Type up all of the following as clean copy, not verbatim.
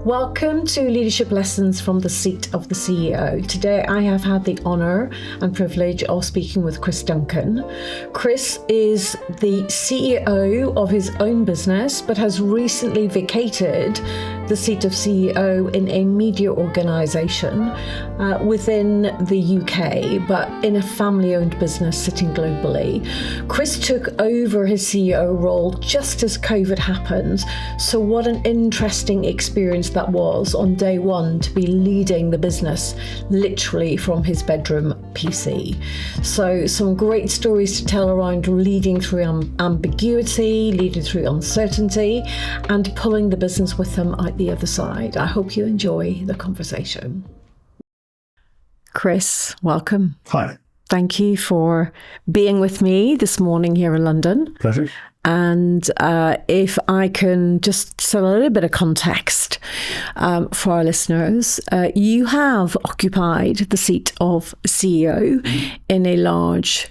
Welcome to Leadership Lessons from the Seat of the CEO. Today I have had the honour and privilege of speaking with Chris Duncan. Chris is the CEO of his own business, but has recently vacated the seat of CEO in a media organisation within the UK, but in a family-owned business sitting globally. Chris took over his CEO role just as COVID happened, so what an interesting experience that was on day one to be leading the business literally from his bedroom PC. So some great stories to tell around leading through ambiguity, leading through uncertainty, and pulling the business with him out the other side. I hope you enjoy the conversation. Chris, welcome. Hi. Thank you for being with me this morning here in London. Pleasure. And if I can just set a little bit of context for our listeners, you have occupied the seat of CEO in a large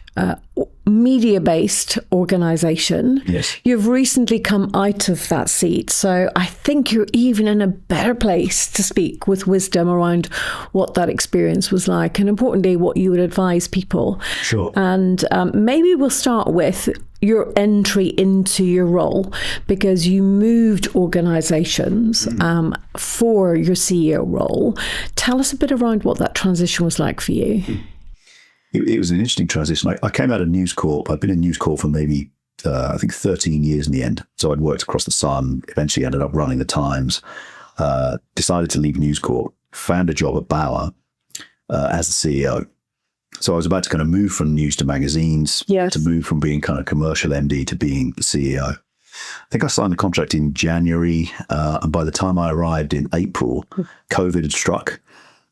media-based organisation. Yes. You've recently come out of that seat, so I think you're even in a better place to speak with wisdom around what that experience was like, and importantly, what you would advise people. Sure. And maybe we'll start with your entry into your role, because you moved organisations for your CEO role. Tell us a bit around what that transition was like for you. It was an interesting transition. I came out of News Corp. I'd been in News Corp for maybe, I think 13 years in the end. So I'd worked across the sun, eventually ended up running the Times, decided to leave News Corp, found a job at Bauer as the CEO. So I was about to kind of move from news to magazines, Yes. to move from being kind of commercial MD to being the CEO. I think I signed the contract in January, and by the time I arrived in April, COVID had struck.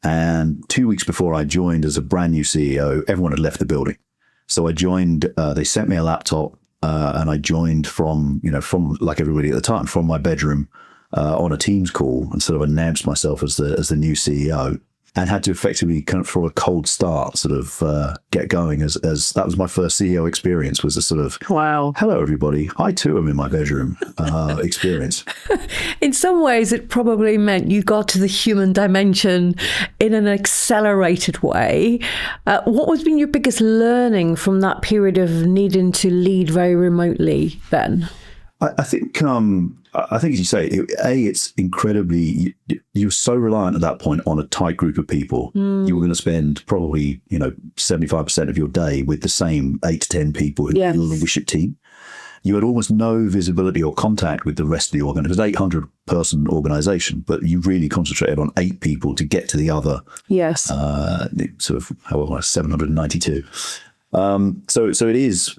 And 2 weeks before I joined as a brand new CEO, everyone had left the building. So I joined, they sent me a laptop, and I joined from like everybody at the time, from my bedroom on a Teams call, and sort of announced myself as the new CEO. And had to effectively kind of from a cold start sort of get going as that was my first CEO experience, was a sort of, Wow. Hello, everybody. I too am in my bedroom experience. In some ways, it probably meant you got to the human dimension in an accelerated way. What was been your biggest learning from that period of needing to lead very remotely then? I think, as you say, it's incredibly, you're so reliant at that point on a tight group of people. You were going to spend probably, 75% of your day with the same 8 to 10 people who were the leadership team. You had almost no visibility or contact with the rest of the organization. It was an 800-person organization, but you really concentrated on 8 people to get to the other, sort of, 792. So it is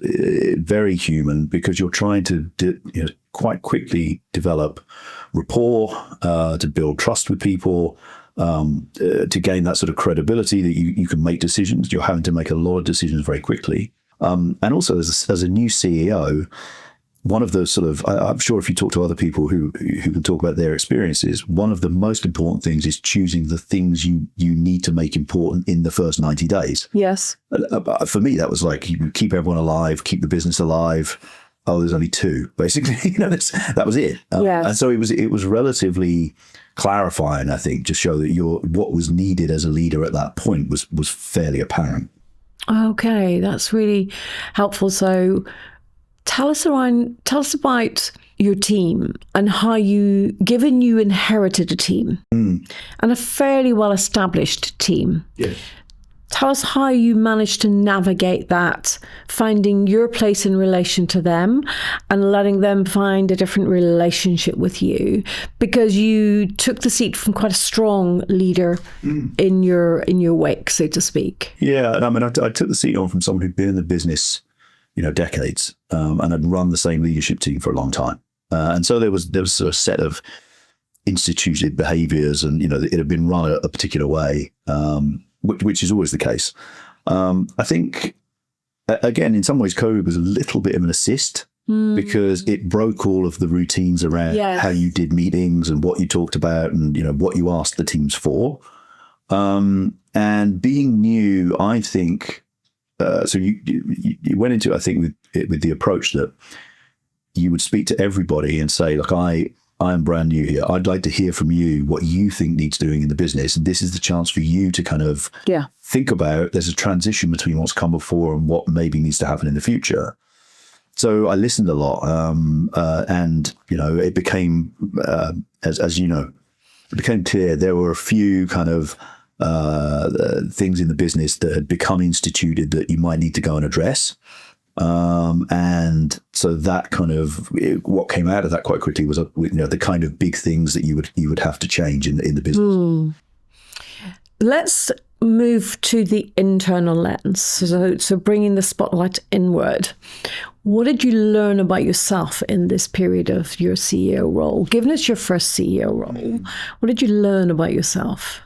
very human, because you're trying to quite quickly develop rapport, to build trust with people, to gain that sort of credibility that you can make decisions. You're having to make a lot of decisions very quickly. And also as a new CEO, one of the sort of, I'm sure if you talk to other people who can talk about their experiences, one of the most important things is choosing the things you need to make important in the first 90 days. Yes. For me, that was like, you keep everyone alive, keep the business alive. Oh, there's only 2, basically. That was it. And so it was relatively clarifying, I think, to show that what was needed as a leader at that point was fairly apparent. Okay, that's really helpful. So tell us about your team and how given you inherited a team and a fairly well-established team. Yes. Tell us how you managed to navigate that, finding your place in relation to them and letting them find a different relationship with you, because you took the seat from quite a strong leader in your wake, so to speak. Yeah, I mean, I took the seat on from someone who'd been in the business, decades, and had run the same leadership team for a long time. And so there was a set of instituted behaviours, and it had been run a particular way. Which is always the case. I think, again, in some ways, COVID was a little bit of an assist, because it broke all of the routines around how you did meetings and what you talked about and, what you asked the teams for. And being new, I think, so you went into, I think, with the approach that you would speak to everybody and say, look, I I am brand new here. I'd like to hear from you what you think needs doing in the business. And this is the chance for you to kind of think about, there's a transition between what's come before and what maybe needs to happen in the future. So I listened a lot. And, it became, as you know, it became clear there were a few kind of things in the business that had become instituted that you might need to go and address. And so that kind of, what came out of that quite quickly was, the kind of big things that you would have to change in the business. Let's move to the internal lens. So bringing the spotlight inward. What did you learn about yourself in this period of your CEO role? Given it's your first CEO role, what did you learn about yourself?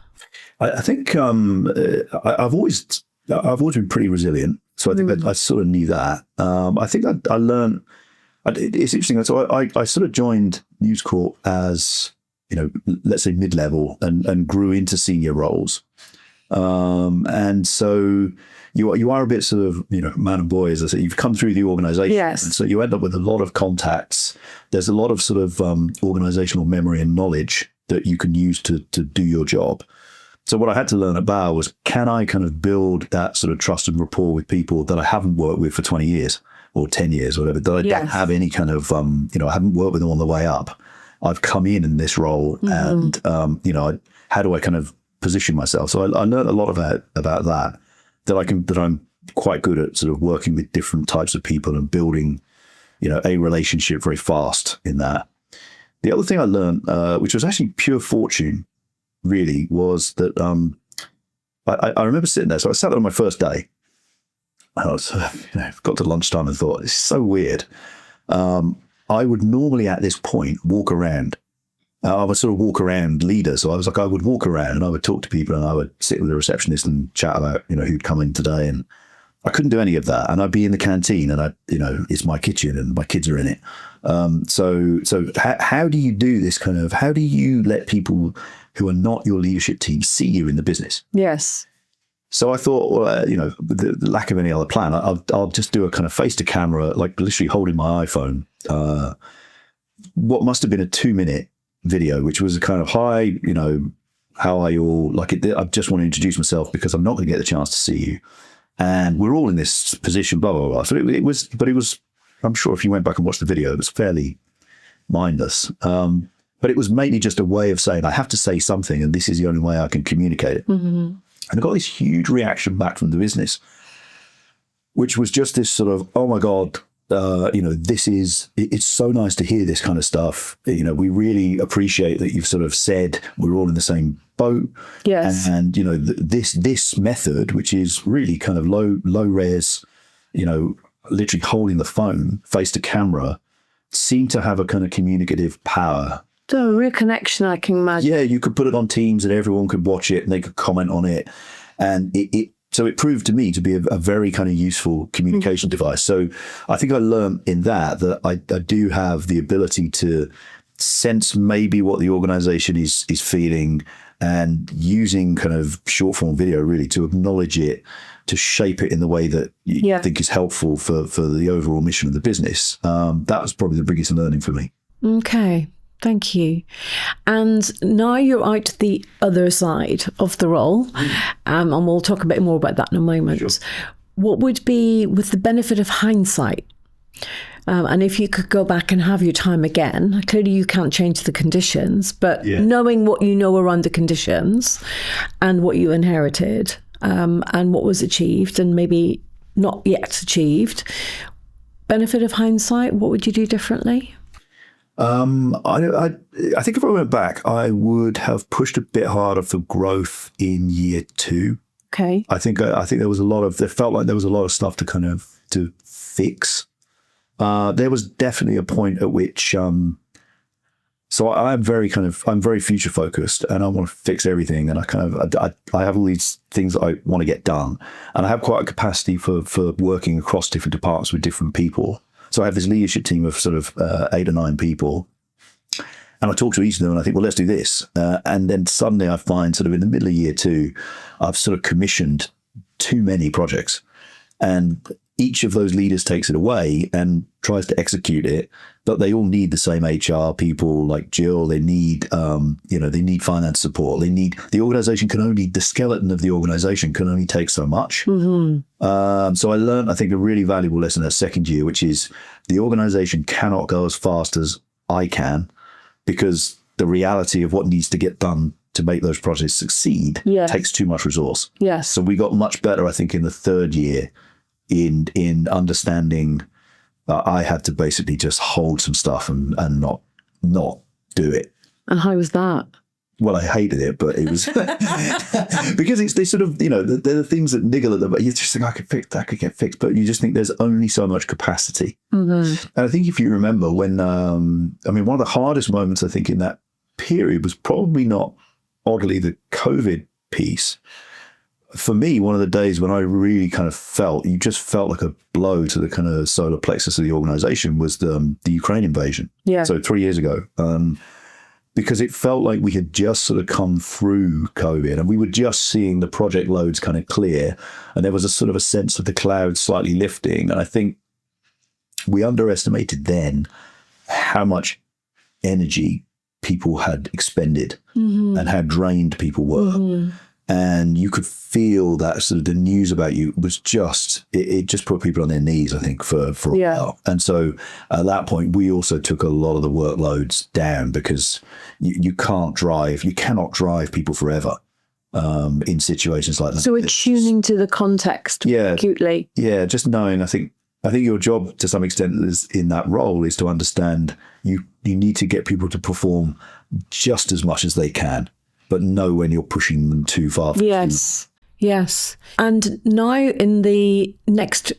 I think I've always been pretty resilient. So I think that I sort of knew that. I think I learned, it's interesting. So I sort of joined News Corp as, let's say mid-level and grew into senior roles. And so you are a bit sort of, man and boy, as I say, you've come through the organization. Yes. And so you end up with a lot of contacts. There's a lot of sort of organizational memory and knowledge that you can use to do your job. So what I had to learn at Bauer was, can I kind of build that sort of trust and rapport with people that I haven't worked with for 20 years or 10 years or whatever, that I don't have any kind of, I haven't worked with them on the way up. I've come in this role and, how do I kind of position myself? So I learned a lot about that I'm quite good at sort of working with different types of people and building, a relationship very fast in that. The other thing I learned, which was actually pure fortune, really, was that I remember sitting there. So I sat there on my first day. I was, got to lunchtime and thought, it's so weird. I would normally at this point walk around. I was sort of walk around leader. So I was like, I would walk around and I would talk to people and I would sit with the receptionist and chat about, who'd come in today. And I couldn't do any of that. And I'd be in the canteen and it's my kitchen and my kids are in it. So how do you do this kind of, how do you let people who are not your leadership team see you in the business? Yes. So I thought, well, the lack of any other plan, I'll just do a kind of face to camera, like literally holding my iPhone, what must have been a 2-minute video, which was a kind of, hi, how are you all? Like, I just want to introduce myself because I'm not going to get the chance to see you. And we're all in this position, blah, blah, blah. So it was, I'm sure if you went back and watched the video, it was fairly mindless. But it was mainly just a way of saying, I have to say something, and this is the only way I can communicate it. And I got this huge reaction back from the business, which was just this sort of, oh my God, it's so nice to hear this kind of stuff. We really appreciate that you've sort of said we're all in the same boat. Yes. And, this method, which is really kind of low res, literally holding the phone face to camera, seemed to have a kind of communicative power. So a real connection, I can imagine. Yeah, you could put it on Teams and everyone could watch it and they could comment on it. And so it proved to me to be a very kind of useful communication device. So I think I learned in that I do have the ability to sense maybe what the organization is feeling, and using kind of short form video really to acknowledge it, to shape it in the way that you think is helpful for the overall mission of the business. That was probably the biggest learning for me. Okay. Thank you. And now you're out the other side of the role, and we'll talk a bit more about that in a moment. Sure. What would be, with the benefit of hindsight, and if you could go back and have your time again, clearly you can't change the conditions, but knowing what you know around the conditions and what you inherited, and what was achieved and maybe not yet achieved, benefit of hindsight, what would you do differently? I think if I went back, I would have pushed a bit harder for growth in year 2. Okay. I think there felt like there was a lot of stuff to fix. There was definitely a point at which, so I'm very future focused and I want to fix everything. And I have all these things that I want to get done, and I have quite a capacity for working across different departments with different people. So I have this leadership team of sort of 8 or 9 people, and I talk to each of them and I think, well, let's do this. And then suddenly I find sort of in the middle of year 2, I've sort of commissioned too many projects. And each of those leaders takes it away and tries to execute it, but they all need the same HR people like Jill. They need, they need finance support. They need, the skeleton of the organization can only take so much. Mm-hmm. So I learned, I think, a really valuable lesson that second year, which is the organization cannot go as fast as I can, because the reality of what needs to get done to make those projects succeed takes too much resource. Yes. So we got much better, I think, in the third year in understanding I had to basically just hold some stuff and not do it. And how was that? Well, I hated it, but it was because they sort of, they're the things that niggle at them. You just think, that could get fixed, but you just think there's only so much capacity. Mm-hmm. And I think if you remember when, one of the hardest moments I think in that period was probably not, oddly, the COVID piece. For me, one of the days when I really kind of felt like a blow to the kind of solar plexus of the organization was the Ukraine invasion. Yeah. So 3 years ago, because it felt like we had just sort of come through COVID and we were just seeing the project loads kind of clear, and there was a sort of a sense of the clouds slightly lifting. And I think we underestimated then how much energy people had expended and how drained people were. Mm-hmm. And you could feel that sort of the news about you was just, it just put people on their knees, I think, for a while. And so at that point, we also took a lot of the workloads down, because you cannot drive people forever in situations like that. So we're tuning to the context acutely. Yeah, just knowing, I think your job to some extent is in that role is to understand you need to get people to perform just as much as they can, but know when you're pushing them too far. Yes. And now in the next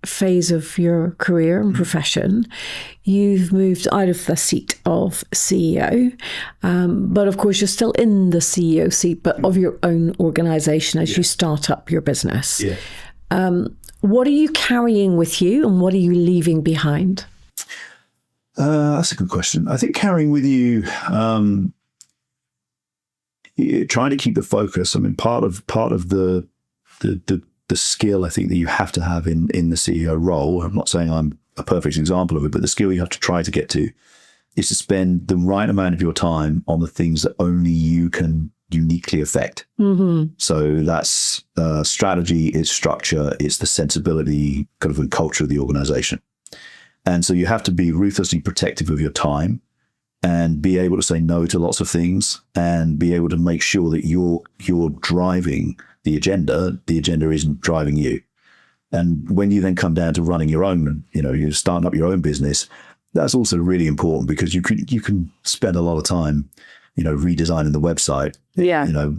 phase of your career and profession, you've moved out of the seat of CEO, but of course you're still in the CEO seat, but of your own organisation as you start up your business. Yeah. What are you carrying with you and what are you leaving behind? That's a good question. I think carrying with you, trying to keep the focus. I mean, part of the skill I think that you have to have in the CEO role, I'm not saying I'm a perfect example of it, but the skill you have to try to get to is to spend the right amount of your time on the things that only you can uniquely affect. Mm-hmm. So that's strategy, it's structure, it's the sensibility kind of and culture of the organization. And so you have to be ruthlessly protective of your time and be able to say no to lots of things and be able to make sure that you're driving the agenda isn't driving you. And when you then come down to running your own, you're starting up your own business, that's also really important, because you can spend a lot of time redesigning the website,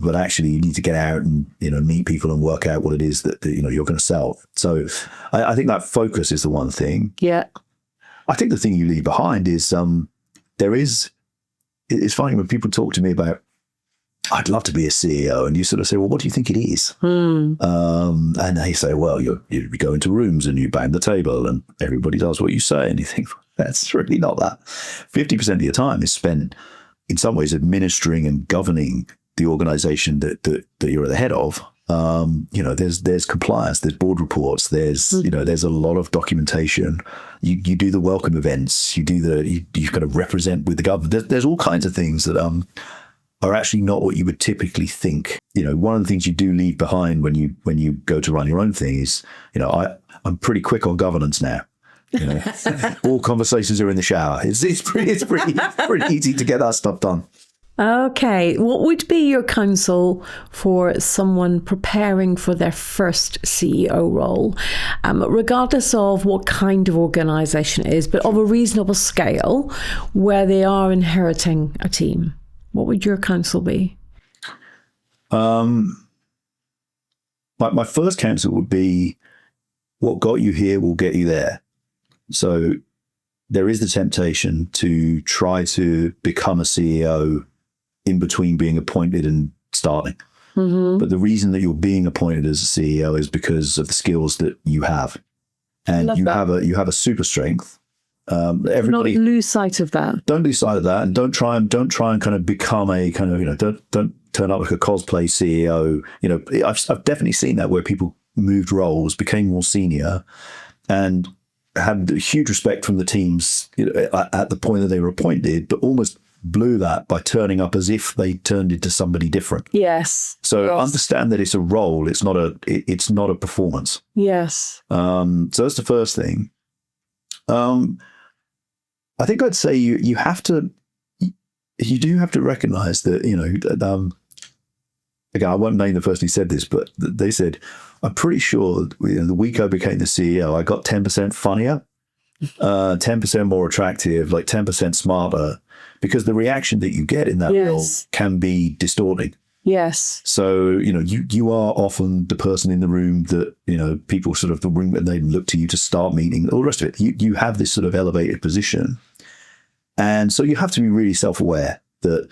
but actually you need to get out and, meet people and work out what it is that you're going to sell. So I think that focus is the one thing. Yeah. I think the thing you leave behind is, it's funny when people talk to me about, I'd love to be a CEO. And you sort of say, well, what do you think it is? And they say, well, you go into rooms and you bang the table and everybody does what you say. And you think, that's really not that. 50% of your time is spent in some ways administering and governing the organization that you're at the head of. There's compliance, there's board reports, there's a lot of documentation. You do the welcome events, you've got to represent with the government. There's all kinds of things that are actually not what you would typically think. One of the things you do leave behind when you go to run your own thing is, I'm pretty quick on governance now. All conversations are in the shower. It's pretty easy to get that stuff done. Okay. What would be your counsel for someone preparing for their first CEO role, regardless of what kind of organisation it is, but of a reasonable scale where they are inheriting a team? What would your counsel be? My first counsel would be, what got you here will get you there. So there is the temptation to try to become a CEO in between being appointed and starting. Mm-hmm. But the reason that you're being appointed as a CEO is because of the skills that you have. And you have a super strength. Everybody, not lose sight of that. Don't lose sight of that, and don't try and kind of become a kind of, don't turn up like a cosplay CEO. I've definitely seen that where people moved roles, became more senior, and had huge respect from the teams at the point that they were appointed, but almost blew that by turning up as if they turned into somebody different. Yes. So understand that it's a role. It's not a performance. Yes. So that's the first thing. I think I'd say you do have to recognize that, again, I won't name the person who said this, but they said, I'm pretty sure the week I became the CEO, I got 10% funnier, 10% more attractive, like 10% smarter, because the reaction that you get in that role can be distorting. Yes. So, you are often the person in the room that, people sort of the room and they look to you to start meeting, all the rest of it. You have this sort of elevated position. And so you have to be really self-aware that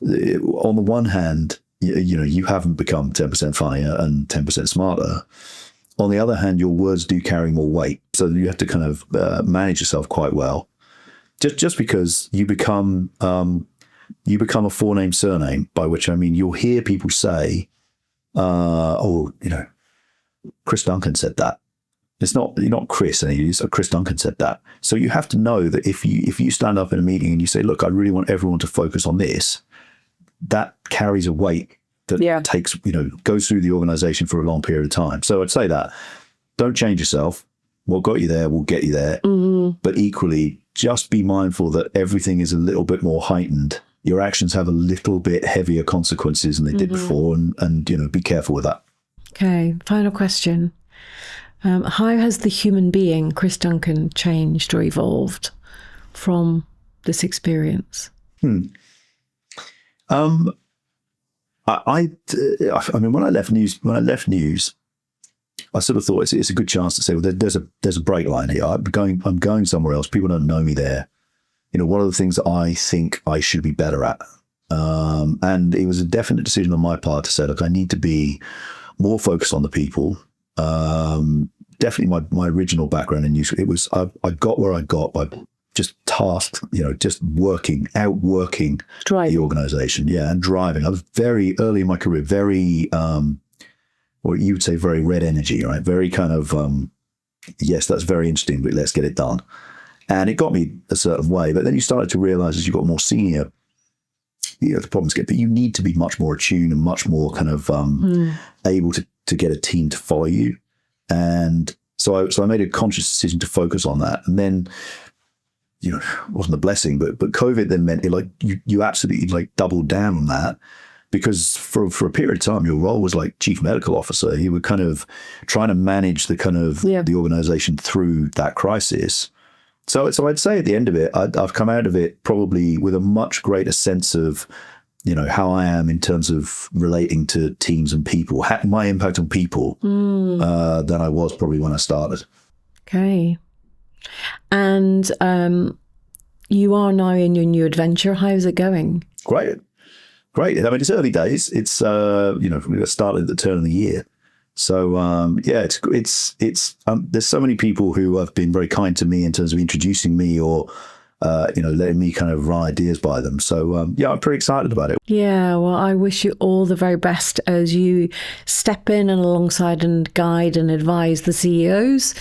on the one hand, you haven't become 10% funnier and 10% smarter. On the other hand, your words do carry more weight. So you have to kind of manage yourself quite well. Just because you become a four-name surname, by which I mean you'll hear people say, Chris Duncan said that. You're not Chris, and Chris Duncan said that. So you have to know that if you stand up in a meeting and you say, look, I really want everyone to focus on this, that carries a weight that takes, goes through the organization for a long period of time. So I'd say that don't change yourself. What got you there will get you there. Mm-hmm. But equally, just be mindful that everything is a little bit more heightened. Your actions have a little bit heavier consequences than they did before, and be careful with that. Okay, final question. How has the human being, Chris Duncan, changed or evolved from this experience? I mean, when I left news, I sort of thought it's a good chance to say, well, there's a break line here. I'm going somewhere else. People don't know me there. What are the things that I think I should be better at? And it was a definite decision on my part to say, look, I need to be more focused on the people. Definitely my original background in news, it was, I got where I got by just tasked, just outworking the organization. Yeah. And driving. I was very early in my career, very, or you would say very red energy, right? Very kind of, yes, that's very interesting, but let's get it done. And it got me a certain way. But then you started to realize as you got more senior, the problems get, but you need to be much more attuned and much more kind of able to get a team to follow you. And so I made a conscious decision to focus on that. And then, it wasn't a blessing, but COVID then meant you absolutely doubled down on that, because for a period of time, your role was like chief medical officer. You were kind of trying to manage the kind of the organization through that crisis. So I'd say at the end of it, I've come out of it probably with a much greater sense of, how I am in terms of relating to teams and people, my impact on people than I was probably when I started. Okay. And you are now in your new adventure. How's it going? Great. I mean, it's early days. It's, we started at the turn of the year. So, it's there's so many people who have been very kind to me in terms of introducing me or, letting me kind of run ideas by them. So, I'm pretty excited about it. Yeah, well, I wish you all the very best as you step in and alongside and guide and advise the CEOs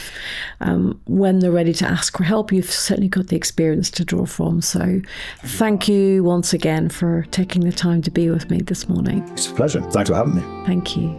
when they're ready to ask for help. You've certainly got the experience to draw from. So thank you once again for taking the time to be with me this morning. It's a pleasure. Thanks for having me. Thank you.